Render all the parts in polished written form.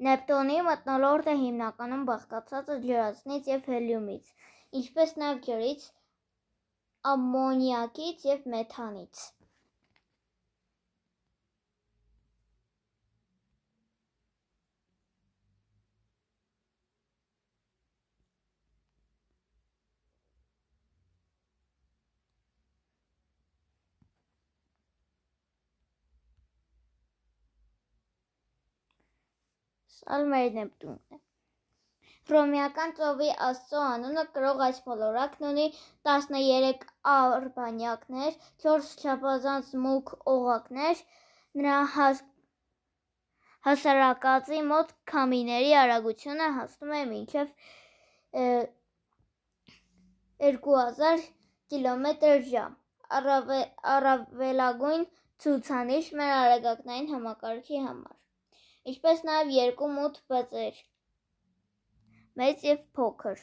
Նեպտունի մթնոլորտը հիմնականում բաղկացած է ջրածնից և հելիումից, ինչպես նաև ջրից, ամմոնիակից և մեթանից։ Սա մեր Նեպտունն է։ Հռոմեական ծովի աստծո անունը կրող այս մոլորակն ունի 13 արբանյակներ, 4 չափազանց մուգ օղակներ, նրա հասարակածի մոտ քամիների արագությունը հասնում է մինչև 2000 կմ/ժ։ Առավելագույն ցուցանիշ մեր արեգակնային համակարգի համար, ինչպես նաև երկու մութ բծեր՝ մեծ և փոքր։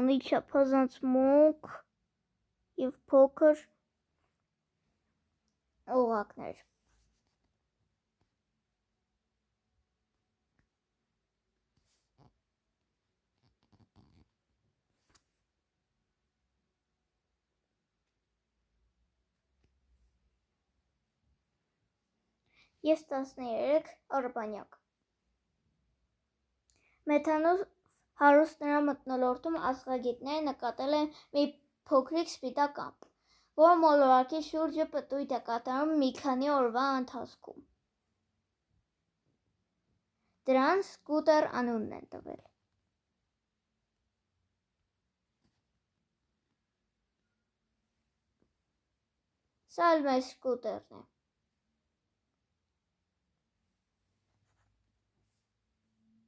Ունի չափազանց մուգ և փոքր օղակներ։ Եվ 13 արբանյակ։ Մեթանով հարուստ նրա մթնոլորտում աստղագետները նկատել են մի փոքրիկ սպիտակ ամպ, որը մոլորակի շուրջը պտույտ է կատարում մի քանի օրվա ընթացքում։ Դրան Սկուտեր անունն են տվել։ Սա էլ մեր Սկուտերն է։